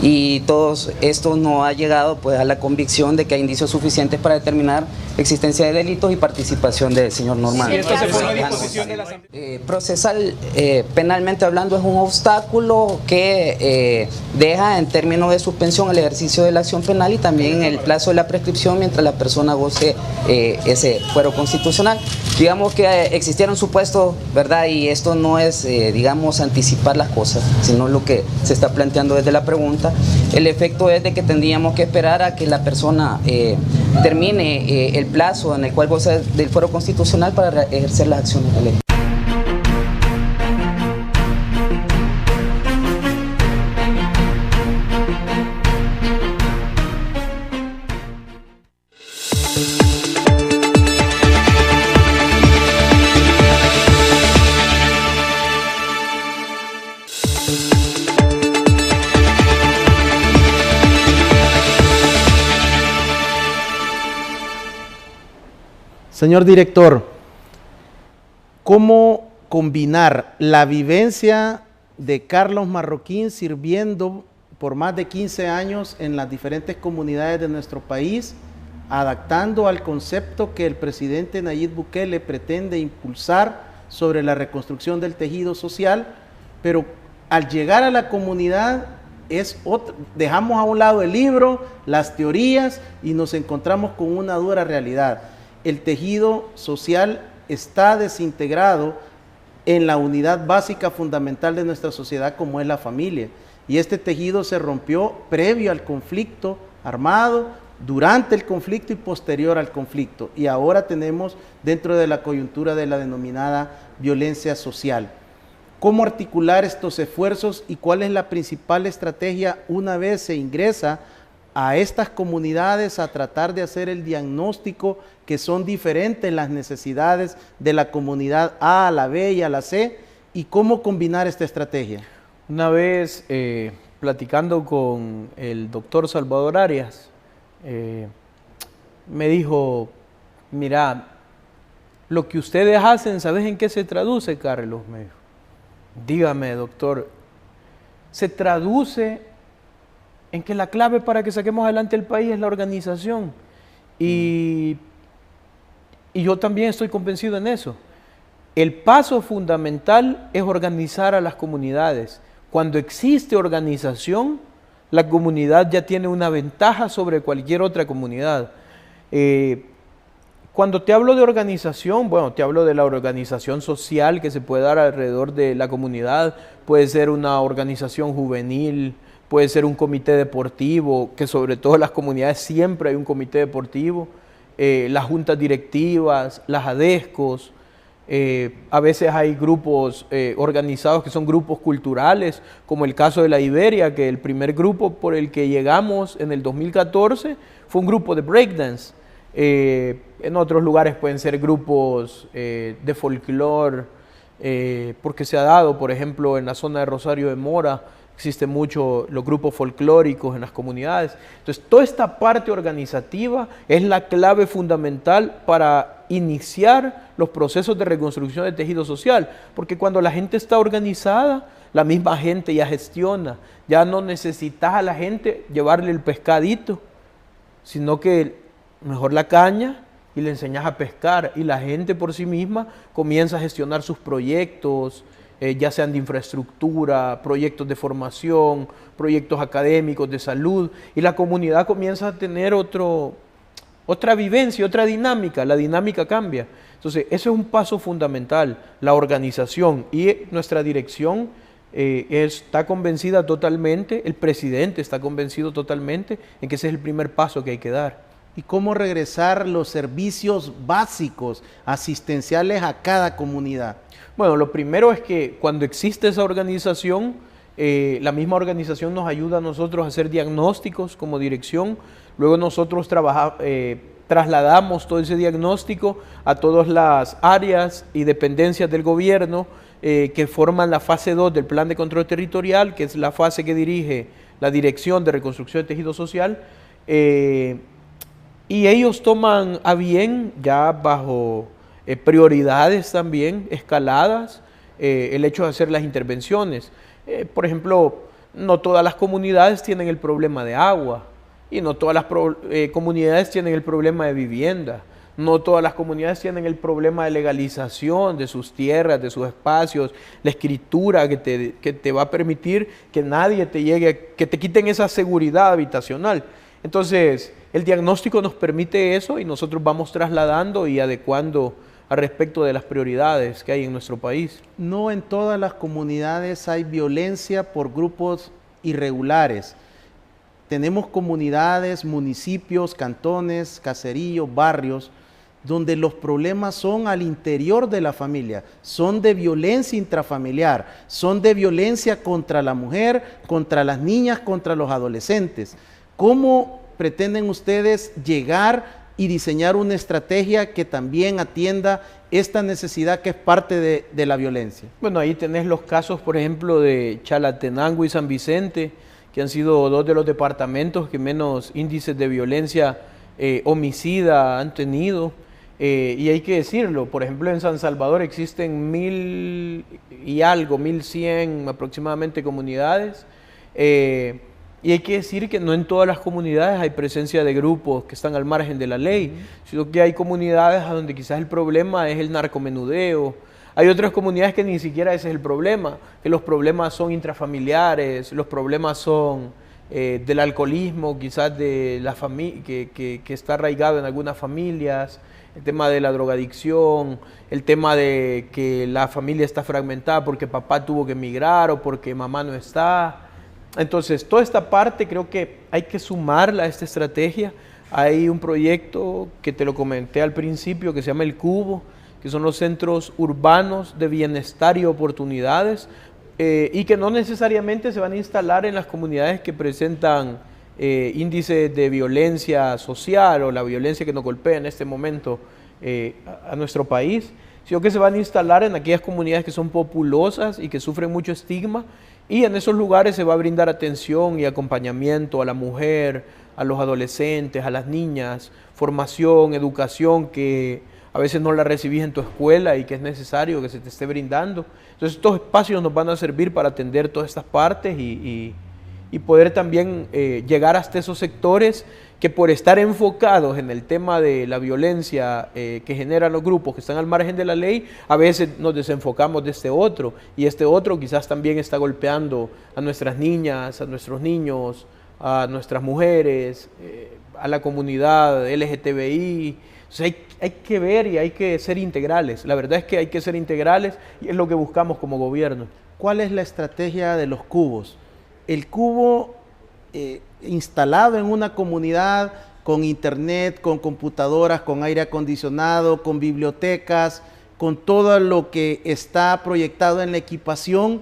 y todo esto nos ha llegado pues a la convicción de que hay indicios suficientes para determinar existencia de delitos y participación del señor Norman. Procesal, penalmente hablando, es un obstáculo que deja en términos de suspensión el ejercicio de la acción penal y también el plazo de la prescripción mientras la persona goce ese fuero constitucional. Digamos que existieron supuestos, ¿verdad? Y esto no es, digamos, anticipar las cosas, sino lo que se está planteando desde la pregunta. El efecto es de que tendríamos que esperar a que la persona termine el plazo en el cual goza del fuero constitucional para ejercer las acciones de ley. Señor director, ¿cómo combinar la vivencia de Carlos Marroquín sirviendo por más de 15 años en las diferentes comunidades de nuestro país, adaptando al concepto que el presidente Nayib Bukele pretende impulsar sobre la reconstrucción del tejido social, pero al llegar a la comunidad dejamos a un lado el libro, las teorías y nos encontramos con una dura realidad. El tejido social está desintegrado en la unidad básica fundamental de nuestra sociedad, como es la familia. Y este tejido se rompió previo al conflicto armado, durante el conflicto y posterior al conflicto. Y ahora tenemos dentro de la coyuntura de la denominada violencia social. ¿Cómo articular estos esfuerzos y cuál es la principal estrategia una vez se ingresa a estas comunidades a tratar de hacer el diagnóstico que son diferentes las necesidades de la comunidad A, a la B y a la C, y cómo combinar esta estrategia? Una vez platicando con el doctor Salvador Arias, me dijo, mira, lo que ustedes hacen, ¿sabes en qué se traduce, Carlos? Me dijo. Dígame, doctor, se traduce en que la clave para que saquemos adelante el país es la organización. Y yo también estoy convencido en eso. El paso fundamental es organizar a las comunidades. Cuando existe organización, la comunidad ya tiene una ventaja sobre cualquier otra comunidad. Cuando te hablo de organización, bueno, te hablo de la organización social que se puede dar alrededor de la comunidad. Puede ser una organización juvenil, puede ser un comité deportivo, que sobre todo en las comunidades siempre hay un comité deportivo, las juntas directivas, las ADESCOs, a veces hay grupos organizados que son grupos culturales, como el caso de la Iberia, que el primer grupo por el que llegamos en el 2014 fue un grupo de breakdance. En otros lugares pueden ser grupos de folclore, porque se ha dado, por ejemplo, en la zona de Rosario de Mora, existen mucho los grupos folclóricos en las comunidades. Entonces, toda esta parte organizativa es la clave fundamental para iniciar los procesos de reconstrucción del tejido social, porque cuando la gente está organizada, la misma gente ya gestiona, ya no necesitas a la gente llevarle el pescadito, sino que mejor la caña y le enseñas a pescar, y la gente por sí misma comienza a gestionar sus proyectos, ya sean de infraestructura, proyectos de formación, proyectos académicos, de salud, y la comunidad comienza a tener otra vivencia, otra dinámica, la dinámica cambia. Entonces, eso es un paso fundamental, la organización, y nuestra dirección está convencida totalmente, el presidente está convencido totalmente en que ese es el primer paso que hay que dar. ¿Y cómo regresar los servicios básicos asistenciales a cada comunidad? Bueno, lo primero es que cuando existe esa organización, la misma organización nos ayuda a nosotros a hacer diagnósticos como dirección. Luego nosotros trasladamos todo ese diagnóstico a todas las áreas y dependencias del gobierno que forman la fase 2 del Plan de Control Territorial, que es la fase que dirige la Dirección de Reconstrucción de Tejido Social. Y ellos toman a bien, ya bajo prioridades también escaladas, el hecho de hacer las intervenciones. Por ejemplo, no todas las comunidades tienen el problema de agua, y no todas las comunidades tienen el problema de vivienda, no todas las comunidades tienen el problema de legalización de sus tierras, de sus espacios, la escritura que te va a permitir que nadie te llegue, que te quiten esa seguridad habitacional. Entonces, el diagnóstico nos permite eso y nosotros vamos trasladando y adecuando al respecto de las prioridades que hay en nuestro país. No en todas las comunidades hay violencia por grupos irregulares. Tenemos comunidades, municipios, cantones, caseríos, barrios, donde los problemas son al interior de la familia, son de violencia intrafamiliar, son de violencia contra la mujer, contra las niñas, contra los adolescentes. ¿Cómo pretenden ustedes llegar y diseñar una estrategia que también atienda esta necesidad que es parte de la violencia? Bueno, ahí tenés los casos, por ejemplo, de Chalatenango y San Vicente, que han sido dos de los departamentos que menos índices de violencia homicida han tenido. Y hay que decirlo, por ejemplo, en San Salvador existen 1,100 aproximadamente comunidades. Y hay que decir que no en todas las comunidades hay presencia de grupos que están al margen de la ley, sino que hay comunidades a donde quizás el problema es el narcomenudeo, Hay otras comunidades que ni siquiera ese es el problema, que los problemas son intrafamiliares, los problemas son del alcoholismo, quizás de la familia que está arraigado en algunas familias, el tema de la drogadicción, el tema de que la familia está fragmentada porque papá tuvo que emigrar o porque mamá no está. Entonces, toda esta parte creo que hay que sumarla a esta estrategia. Hay un proyecto que te lo comenté al principio que se llama El Cubo, que son los centros urbanos de bienestar y oportunidades, y que no necesariamente se van a instalar en las comunidades que presentan índices de violencia social o la violencia que nos golpea en este momento a nuestro país, sino que se van a instalar en aquellas comunidades que son populosas y que sufren mucho estigma, y en esos lugares se va a brindar atención y acompañamiento a la mujer, a los adolescentes, a las niñas, formación, educación que a veces no la recibís en tu escuela y que es necesario que se te esté brindando. Entonces estos espacios nos van a servir para atender todas estas partes y poder también llegar hasta esos sectores que por estar enfocados en el tema de la violencia que generan los grupos que están al margen de la ley, a veces nos desenfocamos de este otro, y este otro quizás también está golpeando a nuestras niñas, a nuestros niños, a nuestras mujeres, a la comunidad LGTBI. O sea, hay que ver y hay que ser integrales. La verdad es que hay que ser integrales y es lo que buscamos como gobierno. ¿Cuál es la estrategia de los cubos? El cubo instalado en una comunidad con internet, con computadoras, con aire acondicionado, con bibliotecas, con todo lo que está proyectado en la equipación,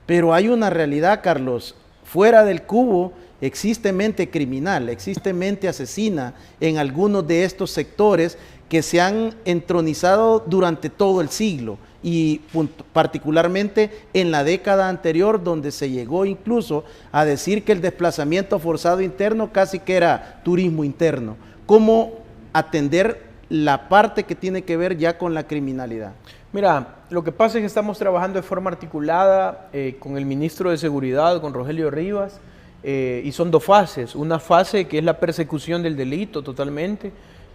pero hay una realidad, Carlos. Fuera del cubo existe mente criminal, existe mente asesina en algunos de estos sectores que se han entronizado durante todo el siglo y particularmente en la década anterior, donde se llegó incluso a decir que el desplazamiento forzado interno casi que era turismo interno. ¿Cómo atender la parte que tiene que ver ya con la criminalidad? Mira, lo que pasa es que estamos trabajando de forma articulada con el ministro de Seguridad, con Rogelio Rivas, y son dos fases. Una fase que es la persecución del delito totalmente,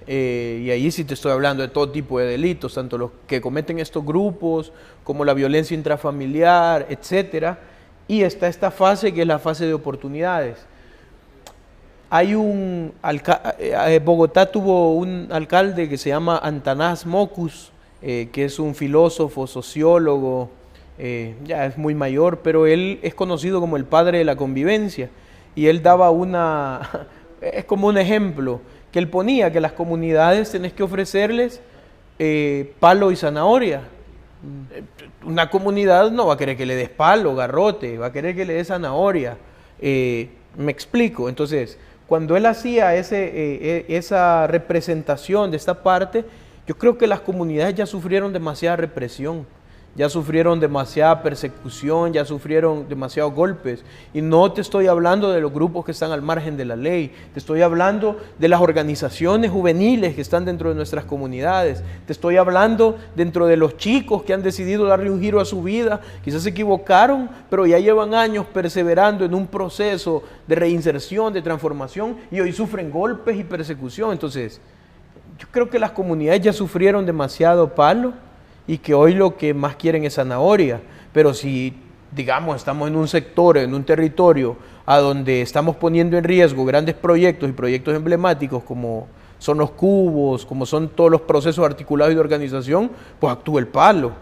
y ahí sí te estoy hablando de todo tipo de delitos, tanto los que cometen estos grupos, como la violencia intrafamiliar, etcétera. Y está esta fase que es la fase de oportunidades. Bogotá tuvo un alcalde que se llama Antanás Mockus, que es un filósofo, sociólogo, ya es muy mayor, pero él es conocido como el padre de la convivencia, y él daba es como un ejemplo, que él ponía que las comunidades tenés que ofrecerles palo y zanahoria. Una comunidad no va a querer que le des palo, garrote, va a querer que le des zanahoria. Me explico. Entonces, cuando él hacía esa representación de esta parte, yo creo que las comunidades ya sufrieron demasiada represión, ya sufrieron demasiada persecución, ya sufrieron demasiados golpes. Y no te estoy hablando de los grupos que están al margen de la ley, te estoy hablando de las organizaciones juveniles que están dentro de nuestras comunidades, te estoy hablando dentro de los chicos que han decidido darle un giro a su vida, quizás se equivocaron, pero ya llevan años perseverando en un proceso de reinserción, de transformación, y hoy sufren golpes y persecución. Entonces, yo creo que las comunidades ya sufrieron demasiado palo y que hoy lo que más quieren es zanahoria. Pero si, digamos, estamos en un sector, en un territorio a donde estamos poniendo en riesgo grandes proyectos y proyectos emblemáticos como son los cubos, como son todos los procesos articulados y de organización, pues actúa el palo.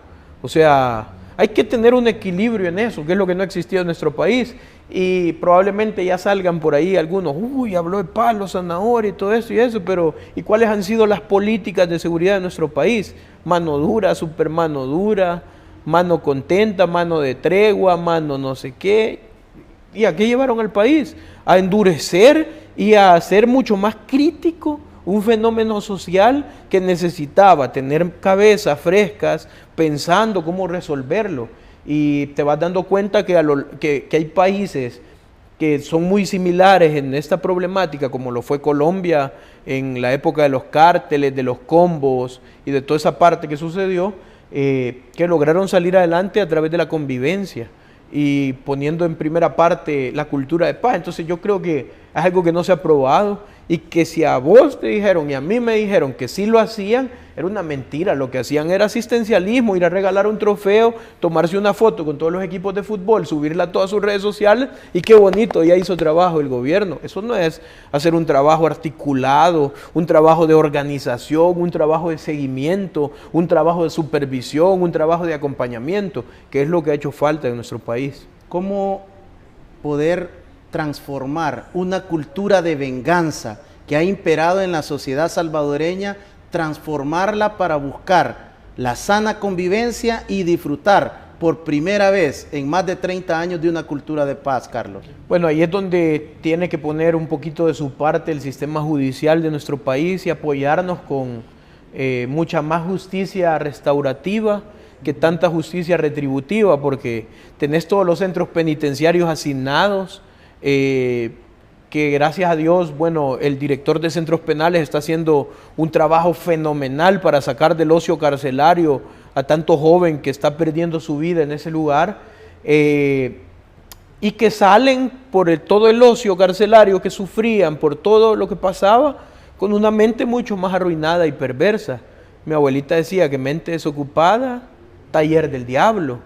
O sea, hay que tener un equilibrio en eso, que es lo que no ha existido en nuestro país. Y probablemente ya salgan por ahí algunos, habló de palo, zanahoria y todo eso y eso, pero ¿y cuáles han sido las políticas de seguridad de nuestro país? Mano dura, super mano dura, mano contenta, mano de tregua, mano no sé qué. ¿Y a qué llevaron al país? A endurecer y a hacer mucho más crítico un fenómeno social que necesitaba tener cabezas frescas pensando cómo resolverlo. Y te vas dando cuenta que hay países que son muy similares en esta problemática, como lo fue Colombia en la época de los cárteles, de los combos y de toda esa parte que sucedió, que lograron salir adelante a través de la convivencia y poniendo en primera parte la cultura de paz. Entonces yo creo que es algo que no se ha probado y que si a vos te dijeron y a mí me dijeron que sí lo hacían, era una mentira. Lo que hacían era asistencialismo, ir a regalar un trofeo, tomarse una foto con todos los equipos de fútbol, subirla a todas sus redes sociales y qué bonito, ya hizo trabajo el gobierno. Eso no es hacer un trabajo articulado, un trabajo de organización, un trabajo de seguimiento, un trabajo de supervisión, un trabajo de acompañamiento, que es lo que ha hecho falta en nuestro país. ¿Cómo poder transformar una cultura de venganza que ha imperado en la sociedad salvadoreña, transformarla para buscar la sana convivencia y disfrutar por primera vez en más de 30 años de una cultura de paz, Carlos? Bueno, ahí es donde tiene que poner un poquito de su parte el sistema judicial de nuestro país y apoyarnos con mucha más justicia restaurativa que tanta justicia retributiva, porque tenés todos los centros penitenciarios asignados, que gracias a Dios, bueno, el director de centros penales está haciendo un trabajo fenomenal para sacar del ocio carcelario a tanto joven que está perdiendo su vida en ese lugar, y que salen por todo el ocio carcelario que sufrían, por todo lo que pasaba, con una mente mucho más arruinada y perversa. Mi abuelita decía que mente desocupada, taller del diablo.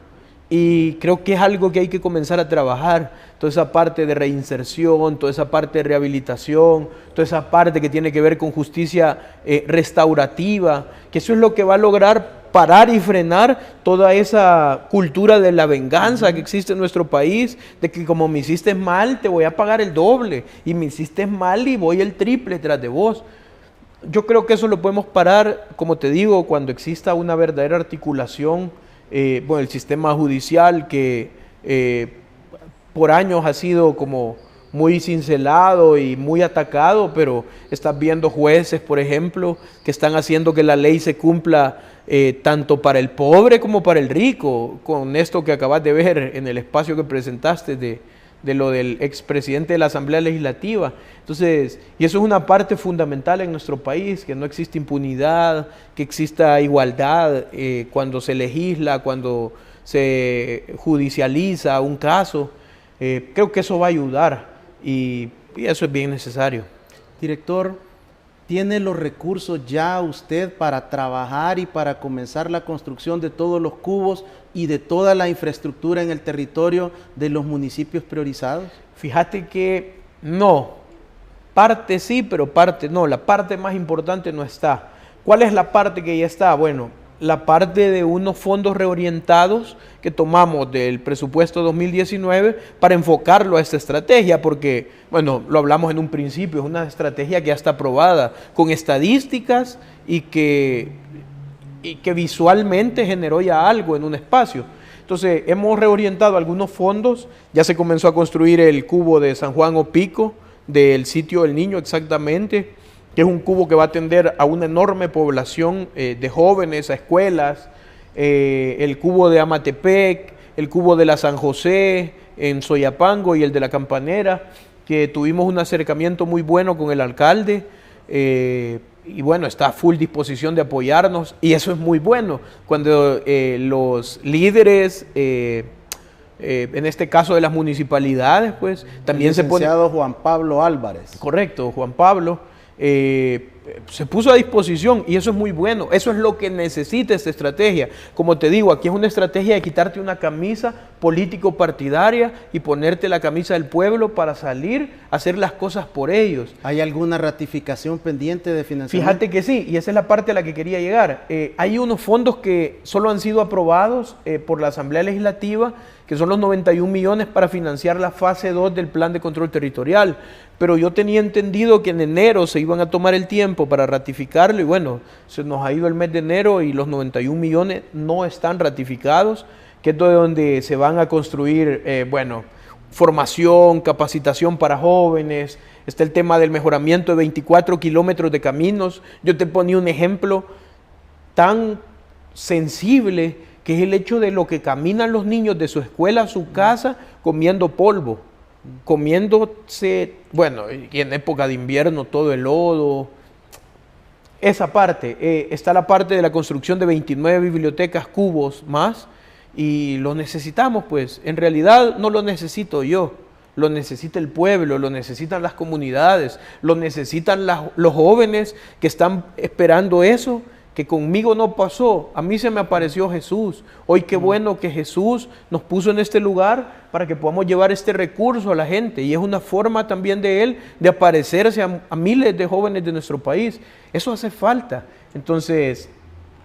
Y creo que es algo que hay que comenzar a trabajar, toda esa parte de reinserción, toda esa parte de rehabilitación, toda esa parte que tiene que ver con justicia restaurativa, que eso es lo que va a lograr parar y frenar toda esa cultura de la venganza que existe en nuestro país, de que como me hiciste mal, te voy a pagar el doble, y me hiciste mal y voy el triple tras de vos. Yo creo que eso lo podemos parar, como te digo, cuando exista una verdadera articulación. Bueno, el sistema judicial que por años ha sido como muy cincelado y muy atacado, pero estás viendo jueces, por ejemplo, que están haciendo que la ley se cumpla tanto para el pobre como para el rico, con esto que acabas de ver en el espacio que presentaste de lo del expresidente de la Asamblea Legislativa. Entonces, y eso es una parte fundamental en nuestro país, que no existe impunidad, que exista igualdad cuando se legisla, cuando se judicializa un caso. Creo que eso va a ayudar y eso es bien necesario. Director, ¿tiene los recursos ya usted para trabajar y para comenzar la construcción de todos los cubos y de toda la infraestructura en el territorio de los municipios priorizados? Fíjate que no, parte sí, pero parte no. La parte más importante no está. ¿Cuál es la parte que ya está? Bueno, la parte de unos fondos reorientados que tomamos del presupuesto 2019 para enfocarlo a esta estrategia, porque, bueno, lo hablamos en un principio, es una estrategia que ya está aprobada, con estadísticas y que visualmente generó ya algo en un espacio. Entonces, hemos reorientado algunos fondos, ya se comenzó a construir el cubo de San Juan Opico, del sitio del Niño exactamente, que es un cubo que va a atender a una enorme población de jóvenes, a escuelas, el cubo de Amatepec, el cubo de la San José en Soyapango y el de la Campanera, que tuvimos un acercamiento muy bueno con el alcalde, y bueno, está a full disposición de apoyarnos, y eso es muy bueno, cuando los líderes, en este caso de las municipalidades, pues también se pone... Juan Pablo Álvarez. Correcto, Juan Pablo. Se puso a disposición y eso es muy bueno, eso es lo que necesita esta estrategia. Como te digo, aquí es una estrategia de quitarte una camisa político-partidaria y ponerte la camisa del pueblo para salir a hacer las cosas por ellos. ¿Hay alguna ratificación pendiente de financiamiento? Fíjate que sí, y esa es la parte a la que quería llegar. Hay unos fondos que solo han sido aprobados por la Asamblea Legislativa, que son los 91 millones para financiar la fase 2 del Plan de Control Territorial. Pero yo tenía entendido que en enero se iban a tomar el tiempo para ratificarlo y bueno, se nos ha ido el mes de enero y los 91 millones no están ratificados, que es donde se van a construir, bueno, formación, capacitación para jóvenes, está el tema del mejoramiento de 24 kilómetros de caminos. Yo te ponía un ejemplo tan sensible que es el hecho de lo que caminan los niños de su escuela a su casa comiendo polvo, comiéndose, bueno, y en época de invierno todo el lodo. Esa parte, está la parte de la construcción de 29 bibliotecas cubos más, y lo necesitamos, pues, en realidad no lo necesito yo, lo necesita el pueblo, lo necesitan las comunidades, lo necesitan los jóvenes que están esperando eso, que conmigo no pasó, a mí se me apareció Jesús. Hoy qué bueno que Jesús nos puso en este lugar para que podamos llevar este recurso a la gente, y es una forma también de Él de aparecerse a miles de jóvenes de nuestro país. Eso hace falta. Entonces,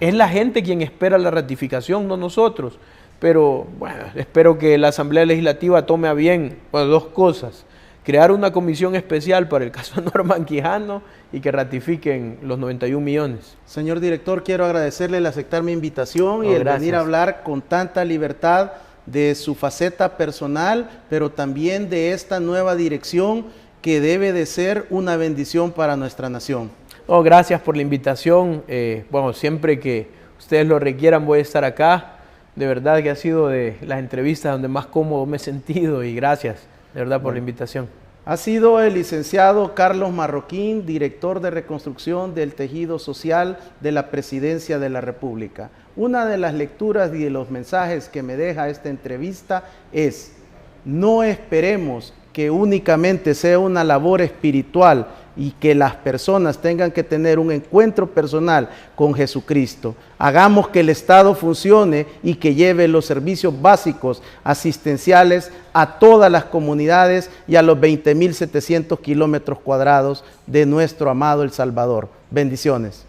es la gente quien espera la ratificación, no nosotros. Pero bueno, espero que la Asamblea Legislativa tome a bien, bueno, dos cosas: crear una comisión especial para el caso Norman Quijano y que ratifiquen los 91 millones. Señor director, quiero agradecerle el aceptar mi invitación y el venir a hablar con tanta libertad de su faceta personal, pero también de esta nueva dirección que debe de ser una bendición para nuestra nación. Oh, gracias por la invitación. Bueno, siempre que ustedes lo requieran voy a estar acá. De verdad que ha sido de las entrevistas donde más cómodo me he sentido, y gracias de verdad por la invitación. Ha sido el licenciado Carlos Marroquín, director de reconstrucción del tejido social de la Presidencia de la República. Una de las lecturas y de los mensajes que me deja esta entrevista es: no esperemos que únicamente sea una labor espiritual y que las personas tengan que tener un encuentro personal con Jesucristo. Hagamos que el Estado funcione y que lleve los servicios básicos asistenciales a todas las comunidades y a los 20.700 kilómetros cuadrados de nuestro amado El Salvador. Bendiciones.